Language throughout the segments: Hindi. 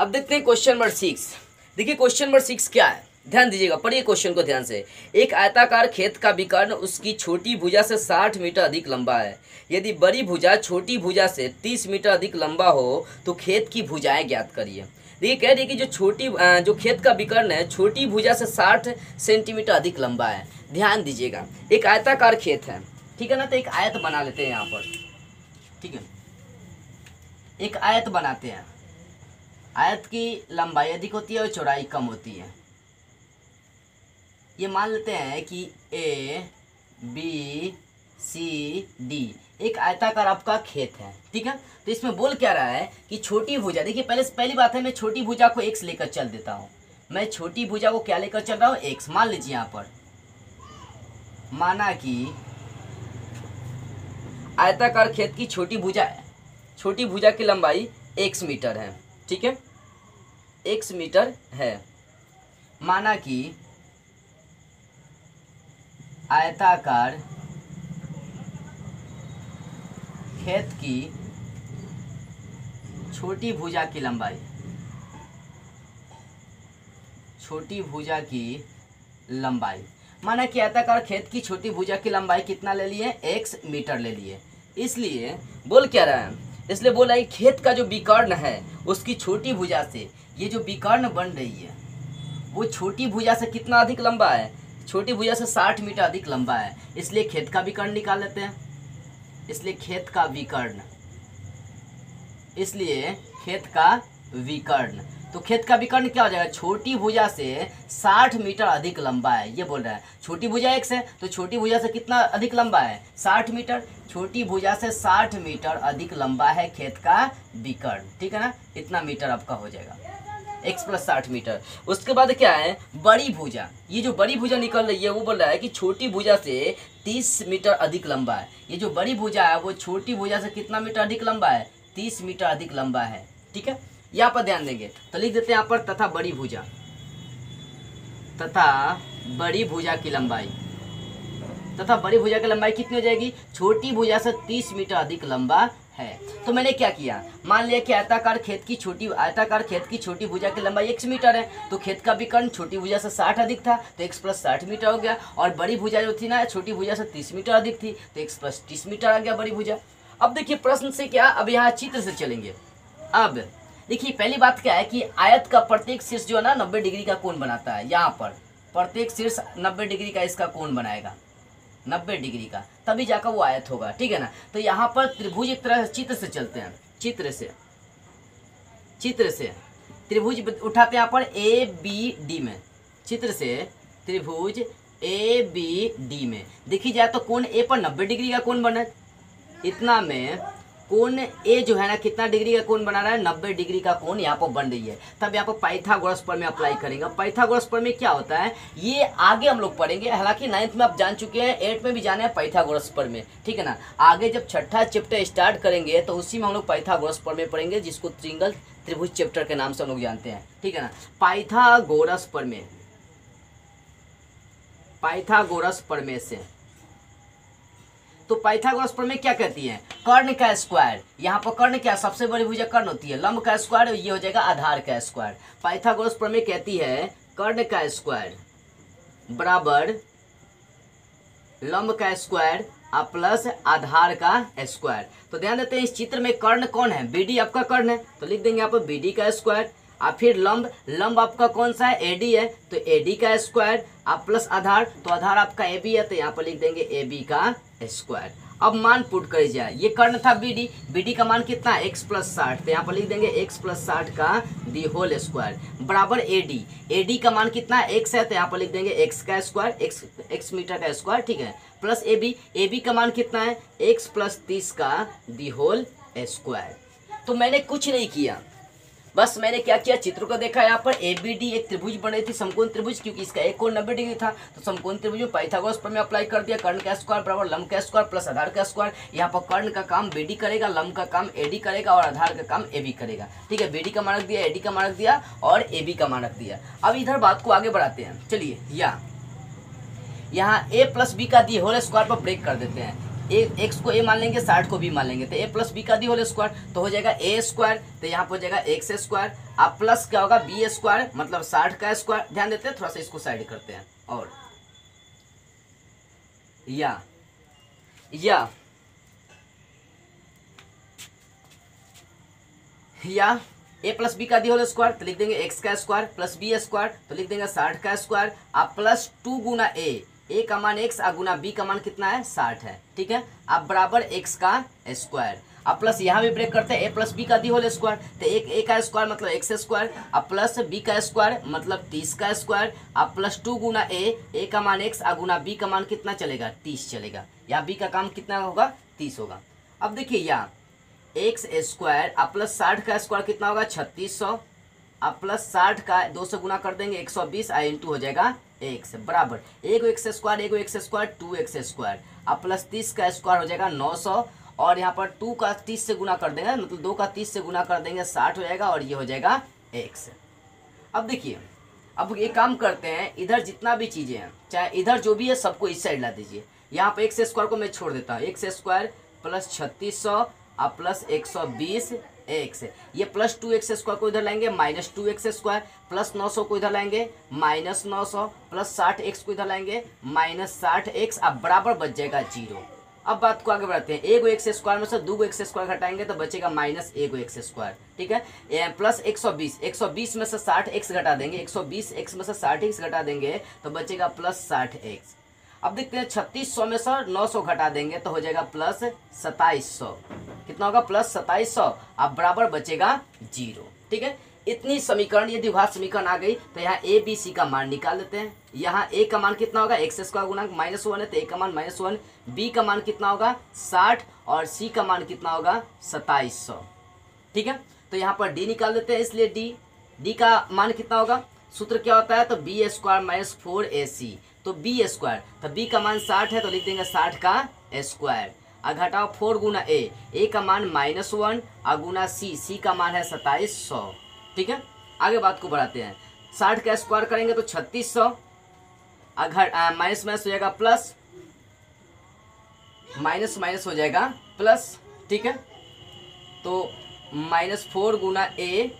अब देखते हैं क्वेश्चन नंबर 6। देखिए क्वेश्चन नंबर 6 क्या है, ध्यान दीजिएगा, पढ़िए क्वेश्चन को ध्यान से। एक आयताकार खेत का विकर्ण उसकी छोटी भुजा से 60 मीटर अधिक लंबा है। यदि बड़ी भुजा छोटी भुजा से 30 मीटर अधिक लंबा हो तो खेत की भुजाएं ज्ञात करिए। देखिए कह रही है कि जो खेत का विकर्ण है छोटी भुजा से 60 सेंटीमीटर अधिक लंबा है। ध्यान दीजिएगा, एक आयताकार खेत है, ठीक है ना। तो एक आयत बना लेते हैं यहाँ पर, ठीक है। एक आयत बनाते हैं, आयत की लंबाई अधिक होती है और चौड़ाई कम होती है। ये मान लेते हैं कि ए बी सी डी एक आयताकार आपका खेत है, ठीक है। तो इसमें बोल क्या रहा है कि छोटी भुजा, देखिए पहली बात है, मैं छोटी भुजा को x लेकर चल देता हूँ। मैं छोटी भुजा को क्या लेकर चल रहा हूँ, x। मान लीजिए यहाँ पर माना कि आयताकार खेत की छोटी भुजा की लंबाई x मीटर है, ठीक है, x मीटर है। माना कि आयताकार खेत की छोटी भुजा की लंबाई माना कि आयताकार खेत की छोटी भुजा की लंबाई कितना ले लिए, x मीटर ले लिए। इसलिए बोल क्या रहा है, इसलिए बोला है खेत का जो विकर्ण है उसकी छोटी भुजा से, ये जो विकर्ण बन रही है वो छोटी भुजा से कितना अधिक लंबा है, छोटी भुजा से 60 मीटर अधिक लंबा है। इसलिए खेत का विकर्ण निकाल लेते हैं। इसलिए खेत का विकर्ण, तो खेत का विकर्ण क्या हो जाएगा, छोटी भुजा से 60 मीटर अधिक लंबा है। ये बोल रहा है छोटी भुजा x है तो छोटी भुजा से कितना अधिक लंबा है, 60 मीटर। छोटी भुजा से 60 मीटर अधिक लंबा है खेत का विकर्ण, ठीक है ना। इतना मीटर आपका हो जाएगा, x + 60 मीटर। उसके बाद क्या है, बड़ी भुजा। ये जो बड़ी भुजा निकल रही है वो बोल रहा है कि छोटी भुजा से 30 मीटर अधिक लंबा है। ये जो बड़ी भुजा है वो छोटी भुजा से कितना मीटर अधिक लंबा है, 30 मीटर अधिक लंबा है, ठीक है। यहाँ पर ध्यान देंगे तो लिख देते हैं यहाँ पर तथा बड़ी भुजा की लंबाई कितनी हो जाएगी, छोटी भुजा से 30 मीटर अधिक लंबा है। तो मैंने क्या किया, मान लिया कि आयताकार खेत की छोटी भुजा की लंबाई x मीटर है, तो खेत का विकर्ण छोटी भुजा से 60 अधिक था तो x + 60 मीटर हो गया। और बड़ी भुजा जो थी ना छोटी भुजा से 30 मीटर अधिक थी तो x + 30 मीटर आ गया बड़ी भुजा। अब देखिए प्रश्न से क्या, अब यहाँ चित्र से चलेंगे। अब देखिए पहली बात क्या है कि आयत का प्रत्येक शीर्ष जो है ना 90 डिग्री का कोण बनाता है। यहाँ पर प्रत्येक शीर्ष 90 डिग्री का इसका कोण बनाएगा, 90 डिग्री का, तभी जाकर वो आयत होगा, ठीक है ना। तो यहाँ पर त्रिभुज एक तरह चित्र से चलते हैं, चित्र से त्रिभुज उठाते हैं यहाँ पर ABD में, चित्र से त्रिभुज ABD में देखी जाए तो कोण A पर 90 डिग्री का कोण बना, इतना में कोण A जो है ना कितना डिग्री का कोण बना रहा है, 90 डिग्री का कोण यहाँ पर बन रही है। तब यहाँ पर पाइथागोरस प्रमेय अप्लाई करेंगे। पाइथागोरस प्रमेय क्या होता है ये आगे हम लोग पढ़ेंगे, हालांकि 9th में आप जान चुके हैं, 8th में भी जाने हैं पाइथागोरस प्रमेय, ठीक है ना। आगे जब छठा चैप्टर स्टार्ट करेंगे तो उसी में हम लोग पाइथागोरस प्रमेय पढ़ेंगे, जिसको त्रिंगल त्रिभुज चैप्टर के नाम से हम लोग जानते हैं, ठीक है ना। पाइथागोरस प्रमेय से, तो पाइथागोरस प्रमेय क्या कहती है, कर्ण का स्क्वायर। यहाँ पर कर्ण क्या, सबसे बड़ी भुजा कर्ण होती है, लंब का स्क्वायर, ये हो जाएगा आधार का स्क्वायर। पाइथागोरस प्रमेय कहती है कर्ण का स्क्वायर बराबर लंब का स्क्वायर प्लस आधार का स्क्वायर। तो ध्यान देते हैं इस चित्र में कर्ण कौन है, BD आपका कर्ण है, तो लिख देंगे यहाँ पर BD का स्क्वायर। फिर लंब आपका कौन सा है, AD है, तो AD का स्क्वायर प्लस आधार, तो आधार आपका AB है, तो यहाँ पर लिख देंगे AB का स्क्वायर। अब मान पुट कर जाए, ये कर्ण था BD का मान कितना है, x + 60, तो यहाँ पर लिख देंगे x + 60 का दी होल स्क्वायर बराबर AD का मान कितना है, x है, तो यहाँ पर लिख देंगे x का स्क्वायर, x मीटर का स्क्वायर, ठीक है, प्लस AB का मान कितना है, x + 30 का दी होल स्क्वायर। तो मैंने कुछ नहीं किया, बस मैंने क्या किया, चित्र को देखा। यहाँ पर ABD एक त्रिभुज बन रही थी, समकोण त्रिभुज, क्योंकि इसका एक कोण 90 डिग्री था, तो समकोण त्रिभुज में पाइथागोरस प्रमेय अप्लाई कर दिया। कर्ण का स्क्वायर बराबर लंब का स्क्वायर प्लस आधार का स्क्वायर। यहाँ पर कर्ण का काम BD करेगा, लंब का काम AD करेगा और आधार का काम AB करेगा, ठीक है। BD का मानक दिया, AD का मानक दिया और AB का मानक दिया। अब इधर बात को आगे बढ़ाते हैं, चलिए यहाँ A + B का दी होल स्क्वायर पर ब्रेक कर देते हैं। एक्स को ए मान लेंगे, 60 को बी मान लेंगे, तो ए प्लस बी का दी होल स्क्वायर तो हो जाएगा ए स्क्वायर, तो यहाँ पर हो जाएगा एक्स स्क्वायर। अब प्लस क्या होगा बी स्क्वायर मतलब 60 का स्क्वायर। ध्यान देते हैं, थोड़ा सा इसको साइड करते हैं। और या ए प्लस बी का दी होल स्क्वायर तो लिख देंगे एक्स का स्क्वायर प्लस बी स्क्वायर तो लिख देंगे 60 का स्क्वायर। अब प्लस 2 गुना ए का मान एक्स और गुना बी का मान कितना है 60 है, ठीक है। अब बराबर एक्स का स्क्वायर। अब प्लस यहाँ भी ब्रेक करते हैं, ए प्लस बी का दी होल स्क्वायर तो एक ए का स्क्वायर मतलब एक्स स्क्वायर, अब प्लस बी का स्क्वायर मतलब 30 का स्क्वायर। अब प्लस 2 गुना ए का मान एक्स और गुना बी का मान कितना चलेगा 30 चलेगा, या बी का काम कितना होगा 30 होगा। अब देखिए यहाँ एक्स स्क्वायर अब प्लस 60 का स्क्वायर कितना होगा 3600, अब प्लस 60 का 2 से गुना कर देंगे 120 और इंटू हो जाएगा एक्स बराबर एगो एक्स स्क्वायर 2x स्क्वायर। अब प्लस 30 का स्क्वायर हो जाएगा 900 और यहाँ पर 2 का 30 से गुना कर देंगे मतलब 2 का 30 से गुना कर देंगे 60 हो जाएगा और ये हो जाएगा x। अब देखिए अब एक काम करते हैं, इधर जितना भी चीज़ें हैं चाहे इधर जो भी है सबको इस साइड ला दीजिए। यहाँ पर एक्स स्क्वायर को मैं छोड़ देता हूँ, एक्स स्क्वायर प्लस 3600 अब प्लस 120 एक्स, ये प्लस 2x स्क्वायर को इधर लाएंगे माइनस 2x स्क्वायर, प्लस 900 को इधर लाएंगे माइनस 900, प्लस 60x को इधर लाएंगे माइनस 60x। अब बराबर बच जाएगा 0। अब बात को आगे बढ़ाते हैं, एगो एक्स स्क्वायर में से 2 एक्स स्क्वायर घटाएंगे तो बचेगा माइनस एगो एक्स स्क्वायर, ठीक है। प्लस 120 में से 60x घटा देंगे, 120x में से 60x घटा देंगे तो बचेगा प्लस 60x। अब देखते हैं 3600 में से 900 घटा देंगे तो हो जाएगा प्लस 2700, कितना होगा प्लस 2700। अब बराबर बचेगा 0, ठीक है। इतनी समीकरण ये द्विघात समीकरण आ गई तो यहाँ ए बी सी का मान निकाल लेते हैं। यहाँ ए का मान कितना होगा एक्स स्क्वायर गुना -1 है तो ए का मान -1, बी का मान कितना होगा 60 और सी का मान कितना होगा 2700, ठीक है। तो यहाँ पर डी निकाल देते हैं, इसलिए डी का मान कितना होगा, सूत्र क्या होता है तो बी स्क्वायर माइनस 4ac तो बी स्क्वायर तो बी का मान 60 है तो लिख देंगे 60 का स्क्वायर। अब घटाओ 4 गुना ए का मान -1 और गुना सी का मान है 2700, ठीक है। आगे बात को बढ़ाते हैं, 60 का स्क्वायर करेंगे तो 3600 माइनस हो जाएगा प्लस, माइनस हो जाएगा प्लस, ठीक है। तो -4 गुना ए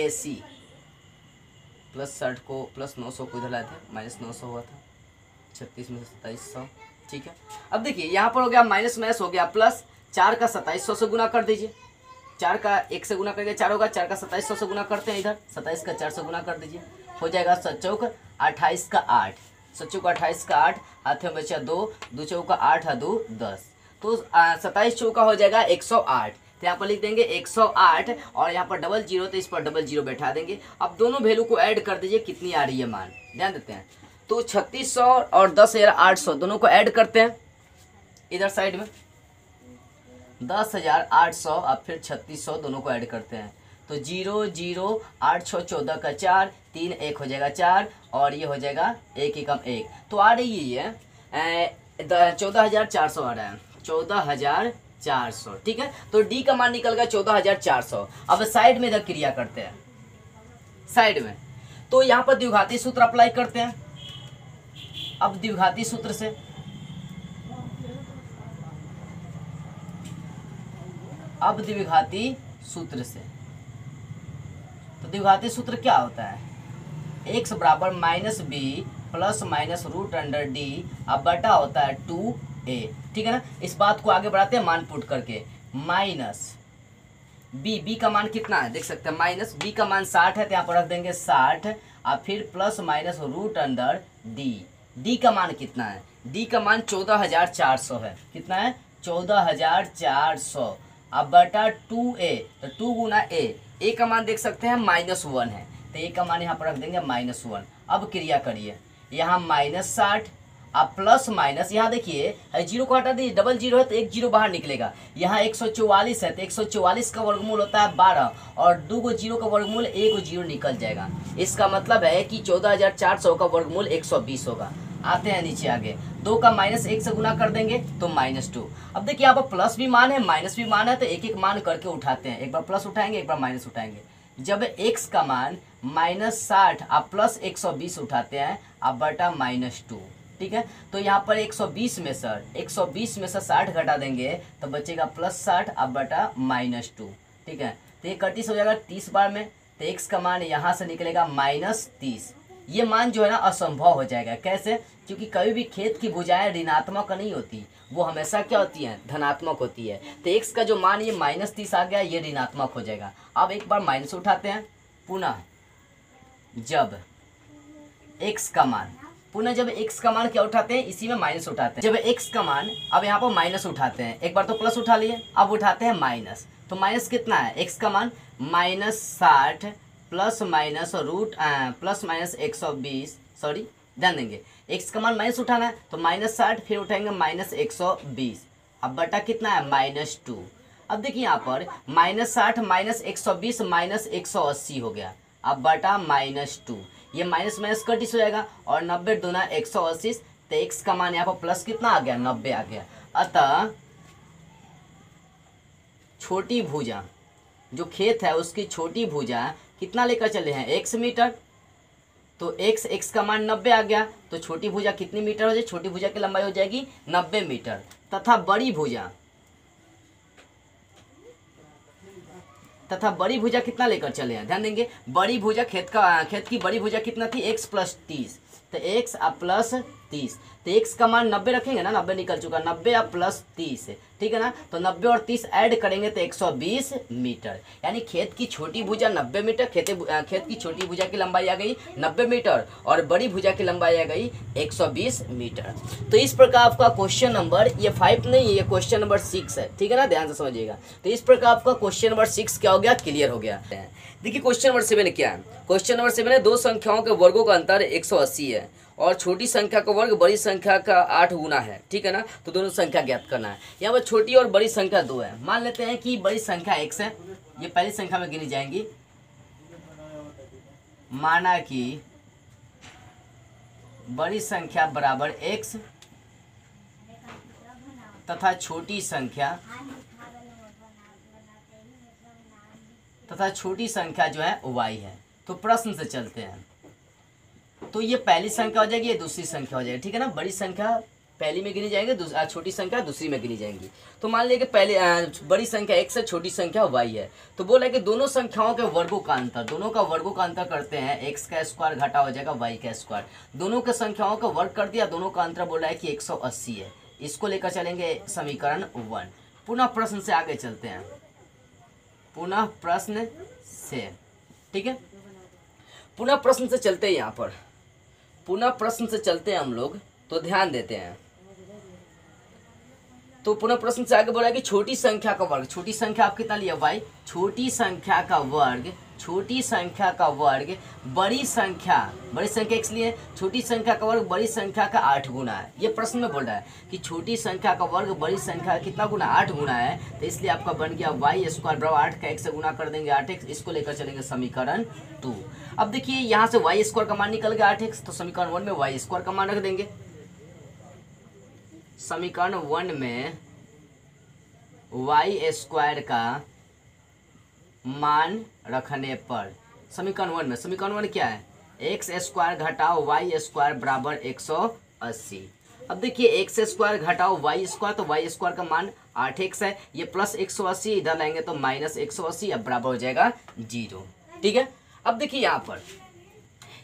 सी प्लस 60 को प्लस 900 को इधर लाए थे -900 हुआ था, 36 में से 2700, ठीक है। अब देखिए यहाँ पर हो गया माइनस हो गया प्लस, 4 का 2700 से गुना कर दीजिए, 4 का 1 से गुना करके 4 होगा, 4 का 2700 से गुना करते हैं, इधर 27 का 4 से गुना कर दीजिए, हो जाएगा 7 चौक 28 का 8, 7 चौक 28 का 8, हाथ में बचा 2 चौका 8 है 2 10, तो 27 चौका हो जाएगा 108। तो यहाँ पर लिख देंगे 108 और यहाँ पर डबल जीरो तो इस पर डबल जीरो बैठा देंगे। अब दोनों वैल्यू को ऐड कर दीजिए, कितनी आ रही है मान, ध्यान देते हैं। तो 3600 और 10,800 दोनों को ऐड करते हैं इधर साइड में, 10,800 अब फिर 3600 दोनों को ऐड करते हैं तो 0 0 8 6 14 का 4 3 1 हो जाएगा 4 और ये हो जाएगा 1 एकम 1, तो आ रही है 14,400 आ रहा है, 14,400, ठीक है। तो डी का मान निकल गया 14,400। अब साइड में इधर क्रिया करते हैं, साइड में तो यहाँ पर द्विघाती सूत्र अप्लाई करते हैं। अब द्विघाती सूत्र से तो द्विघाती सूत्र क्या होता है, x बराबर -b plus minus root under D अब बटा होता है 2a, ठीक है ना। इस बात को आगे बढ़ाते हैं मान पुट करके, माइनस बी का मान कितना है देख सकते हैं, माइनस बी का मान 60 है तो यहाँ पर रख देंगे 60 और फिर plus minus root under D का मान कितना है, डी का मान 14,400 है, कितना है 14,400 अब बटा 2a तो 2 गुना ए का मान देख सकते हैं -1 है तो ए का मान यहाँ पर रख देंगे -1। अब क्रिया करिए, यहाँ -60 अब प्लस माइनस, यहाँ देखिए जीरो को हटा दीजिए, डबल जीरो है तो एक जीरो बाहर निकलेगा, यहाँ 144 है तो 144 का वर्गमूल होता है 12 और 2 जीरो का वर्गमूल 1 जीरो निकल जाएगा। इसका मतलब है कि 14,400 का वर्गमूल 120 होगा। आते हैं नीचे आगे, 2 का -1 से गुना कर देंगे तो -2। अब देखिए यहाँ पर प्लस भी मान है माइनस भी मान है तो एक एक मान करके उठाते हैं, एक बार प्लस उठाएंगे एक बार माइनस उठाएंगे। जब x का मान -60 आप प्लस 120 उठाते हैं आप बटा -2, ठीक है। तो यहाँ पर 120 में सर 120 में से 60 घटा देंगे तो बचेगा +60 अब बटा -2, ठीक है। तो ये 31 हो जाएगा 30 बार में, तो x का मान यहाँ से निकलेगा -30। ये मान जो है ना असंभव हो जाएगा। कैसे? क्योंकि कभी भी खेत की भुजाएं ऋणात्मक नहीं होती, वो हमेशा क्या होती हैं, धनात्मक होती है। तो x का जो मान ये -30 आ गया, ये ऋणात्मक हो जाएगा। अब एक बार माइनस उठाते हैं, पुनः जब x का मान क्या उठाते हैं, इसी में माइनस उठाते हैं। जब x का मान, अब यहाँ पर माइनस उठाते हैं, एक बार तो प्लस उठा लिए, अब उठाते हैं माइनस। तो माइनस कितना है, x का मान -60 ± 120, सॉरी ध्यान देंगे, x का मान माइनस उठाना है तो -60 फिर उठाएंगे -120, अब बटा कितना है -2। अब देखिए यहाँ पर -60 -120 -180 हो गया, अब बटा -2। ये माइनस माइनस कटिस हो जाएगा और 90 दूना 180, तो x का मान यहाँ पर प्लस कितना आ गया, 90 आ गया। अतः छोटी भुजा, जो खेत है उसकी छोटी भुजा कितना लेकर चले हैं, x मीटर। तो x का मान 90 आ गया, तो छोटी भुजा कितनी मीटर हो जाएगी, छोटी भुजा की लंबाई हो जाएगी 90 मीटर। तथा बड़ी भुजा कितना लेकर चले हैं, ध्यान देंगे, बड़ी भुजा खेत की बड़ी भुजा कितना थी, x + 30, तो x + 30, तो x का मान 90 रखेंगे ना, 90 निकल चुका, 90 + 30, ठीक है ना। तो 90 और 30 ऐड करेंगे तो 120 मीटर, यानी खेत की छोटी भुजा 90 मीटर, खेत की छोटी भुजा की लंबाई आ गई 90 मीटर और बड़ी भुजा की लंबाई आ गई 120 मीटर। तो इस प्रकार आपका क्वेश्चन नंबर, ये 5 नहीं है, ये क्वेश्चन नंबर 6 है, ठीक है ना, ध्यान से समझिएगा। तो इस प्रकार आपका क्वेश्चन नंबर 6 क्या हो गया, क्लियर हो गया। देखिए क्वेश्चन नंबर 7 क्या है, क्वेश्चन नंबर 7 है, दो संख्याओं के वर्गों का अंतर 180 है और छोटी संख्या का वर्ग बड़ी संख्या का 8 गुना है, ठीक है ना। तो दोनों संख्या ज्ञात करना है। यहाँ पर छोटी और बड़ी संख्या 2 है। मान लेते हैं कि बड़ी संख्या x है, ये पहली संख्या में गिनी जाएंगी। माना कि बड़ी संख्या बराबर x तथा छोटी संख्या जो है y है। तो प्रश्न से चलते हैं। तो ये पहली संख्या हो जाएगी, ये दूसरी संख्या हो जाएगी, ठीक है ना। बड़ी संख्या पहली में गिनी जाएंगे, छोटी संख्या दूसरी में गिनी जाएंगी। तो मान लिया कि पहले बड़ी संख्या x है, छोटी संख्या y है। तो बोला कि दोनों संख्याओं के वर्गों का अंतर, दोनों का वर्गों का अंतर करते हैं, x का स्क्वायर घटा हो जाएगा y का स्क्वायर। दोनों के संख्याओं का वर्ग कर दिया, दोनों का अंतर बोला है कि 180 है। इसको लेकर चलेंगे समीकरण 1। पुनः प्रश्न से आगे चलते हैं, पुनः प्रश्न से, ठीक है। पुनः प्रश्न से चलते हैं, यहाँ पर पुनः प्रश्न से चलते हैं हम लोग, तो ध्यान देते हैं। तो पुनः प्रश्न से आगे बोला कि छोटी संख्या का वर्ग, छोटी संख्या आप कितना लिया y, छोटी संख्या का वर्ग बड़ी संख्या x लिए, छोटी संख्या का वर्ग बड़ी संख्या का 8 गुना है। ये प्रश्न में बोल रहा है कि छोटी संख्या का वर्ग बड़ी संख्या कितना गुना, 8 गुना है। तो इसलिए आपका बन गया y² बराबर 8 का x से गुना कर देंगे 8x। इसको लेकर चलेंगे समीकरण 2। अब देखिए यहाँ से y² का मान निकल गया 8x, तो समीकरण 1 में y² का मान रख देंगे। समीकरण 1 में y² का मान रखने पर, समीकरण 1 में, समीकरण 1 क्या है, x² घटाओ y² बराबर 180। अब देखिए x² घटाओ y², तो y² का मान 8x है, ये प्लस 180 इधर लाएंगे तो -180, अब बराबर हो जाएगा 0, ठीक है। अब देखिए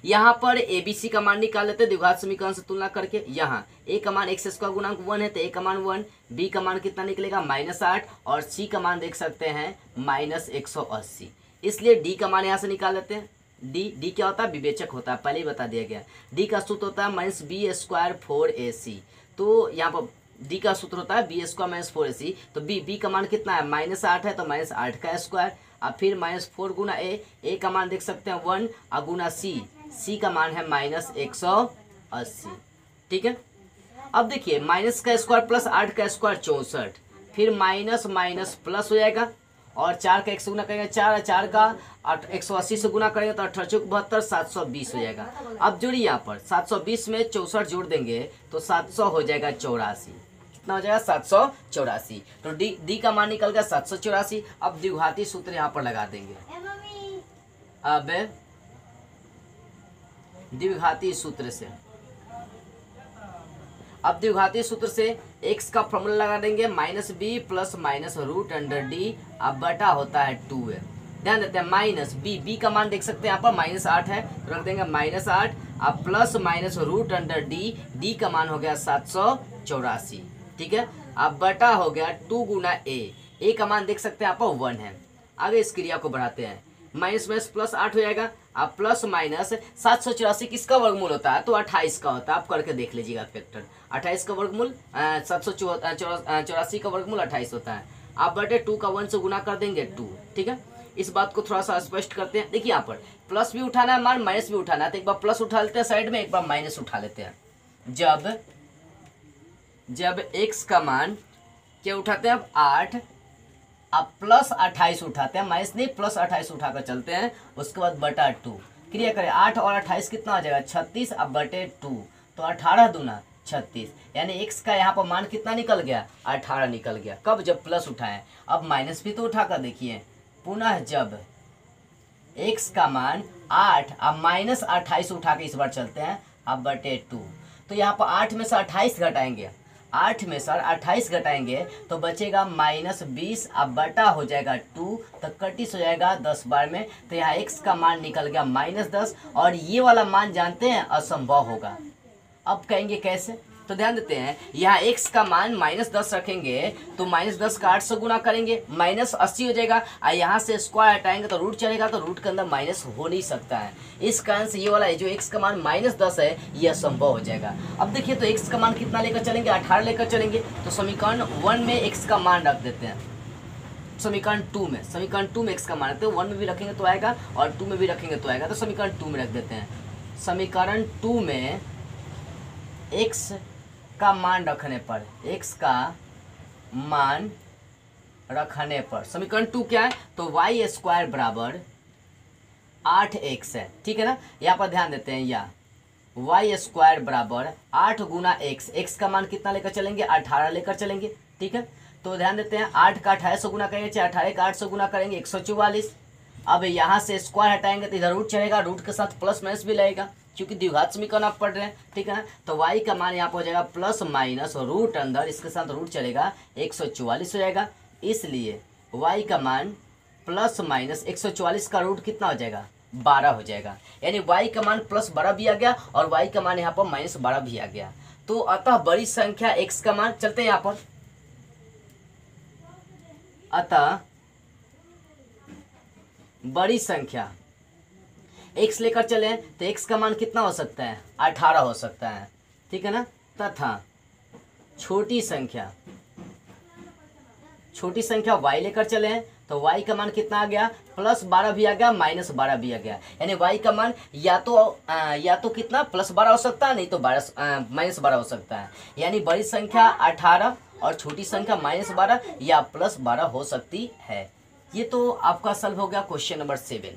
यहाँ पर ABC का मान निकाल लेते हैं द्विघात समीकरण से तुलना करके। यहाँ A का मान x² गुणांक 1 है, तो A का मान 1, B का मान कितना निकलेगा -8 और C का मान देख सकते हैं -180। इसलिए D का मान यहाँ से निकाल लेते हैं। D क्या होता है, विवेचक होता है, पहले ही बता दिया गया। D का सूत्र होता है -b² 4ac। तो यहाँ पर D का सूत्र होता है b² -4ac। तो B का मान कितना है, -8 है, तो -8 का स्क्वायर, अब फिर -4 गुना A का मान देख सकते हैं 1 और गुना C का मान है -180, ठीक है। अब देखिए माइनस का स्क्वायर प्लस 8 का स्क्वायर 64, फिर माइनस माइनस प्लस हो जाएगा और 4 का 1 से गुना करेंगे 4 का 180 से गुना करेंगे तो 18×72 720 हो जाएगा। अब जोड़िए यहाँ पर 720 में 64 जोड़ देंगे तो 700 हो जाएगा 84। कितना हो जाएगा 784। तो डी का मान निकल गया 784। अब द्विघाती सूत्र यहाँ पर लगा देंगे। अब द्विघाती सूत्र से अब द्विघातीय सूत्र से x का फॉर्मूला लगा देंगे -b plus minus root under D, अब बटा होता है 2a। ध्यान देते हैं माइनस b का मान देख सकते हैं यहाँ पर -8 है तो रख देंगे -8, अब plus minus root under D का मान हो गया 784, ठीक है। अब बटा हो गया 2 गुना a का मान देख सकते हैं यहाँ पर 1 है। आगे इस क्रिया को बढ़ाते हैं, माइनस में प्लस 8 हो जाएगा। अब प्लस माइनस 784 किसका वर्गमूल होता है, तो 28 का होता है। आप करके देख लीजिएगा फैक्टर, 28 का वर्गमूल 784 का वर्गमूल 28 होता है। आप बटे 2 का 1 से गुना कर देंगे 2, ठीक है। इस बात को थोड़ा सा स्पष्ट करते हैं। देखिए यहाँ पर प्लस भी उठाना है मान, माइनस भी उठाना है, तो एक बार प्लस उठा लेते हैं साइड में, एक बार माइनस उठा लेते हैं। जब x का मान क्या उठाते हैं, अब 8, अब प्लस 28 उठाते हैं, माइनस नहीं प्लस 28 उठाकर चलते हैं, उसके बाद बटा 2 क्रिया करें। 8 और 28 कितना हो जाएगा 36, अब बटे 2 तो 18 दूना 36, यानी x का यहाँ पर मान कितना निकल गया 18 निकल गया। कब, जब प्लस उठाएं। अब माइनस भी तो उठाकर देखिए, पुनः जब x का मान 8 अब माइनस 28 उठा के इस बार चलते हैं, अब बटे 2 तो यहाँ पर 8 में से 28 घटाएंगे, 8 में से 28 घटाएंगे तो बचेगा -20, अब बटा हो जाएगा 2 तो 31 हो जाएगा 10 बार में, तो यहाँ x का मान निकल गया -10 और ये वाला मान जानते हैं असंभव होगा। अब कहेंगे कैसे, तो ध्यान देते हैं यहाँ x का मान -10 रखेंगे तो -10 का 8 से गुना करेंगे -80 हो जाएगा, और यहाँ से स्क्वायर हटाएंगे तो रूट चलेगा, तो रूट के अंदर माइनस हो नहीं सकता है। इस कारण से ये वाला जो x का मान -10 है ये असंभव हो जाएगा। अब देखिए तो x का मान कितना लेकर चलेंगे, 18 लेकर चलेंगे, तो समीकरण 1 में x का मान रख देते हैं। समीकरण 2 में x का मान रखते हैं, 1 में भी रखेंगे तो आएगा और 2 में भी रखेंगे तो आएगा, तो समीकरण 2 में रख देते हैं। समीकरण 2 में x का मान रखने पर, समीकरण 2 क्या है, तो y² बराबर 8x है, ठीक है ना। यहाँ पर ध्यान देते हैं, या y² बराबर 8 गुना x का मान कितना लेकर चलेंगे 18 लेकर चलेंगे, ठीक है। तो ध्यान देते हैं 8 का 28 से गुना करेंगे, चाहे 18 का 8 से गुना करेंगे 144। अब यहाँ से स्क्वायर हटाएंगे तो इधर रूट चलेगा, रूट के साथ प्लस माइनस भी लगेगा क्योंकि द्विघात समीकरण आप पढ़ रहे हैं, ठीक है ना। तो y का मान यहाँ पर हो जाएगा प्लस माइनस रूट अंदर, इसके साथ रूट चलेगा 144 हो जाएगा। इसलिए y का मान प्लस माइनस 144 का रूट कितना हो जाएगा 12 हो जाएगा, यानी y का मान प्लस 12 भी आ गया और y का मान यहाँ पर -12 भी आ गया। तो अतः बड़ी संख्या x का मान, चलते हैं यहाँ पर, अतः बड़ी संख्या x लेकर चले तो x का मान कितना हो सकता है 18 हो सकता है, ठीक है ना। तथा छोटी संख्या y लेकर चले तो y का मान कितना आ गया +12 भी आ गया -12 भी आ गया, यानी y का मान या तो कितना +12 हो सकता है, नहीं तो -12 हो सकता है। यानी बड़ी संख्या 18 और छोटी संख्या -12 या +12 हो सकती है। ये तो आपका सॉल्व हो गया क्वेश्चन नंबर 7।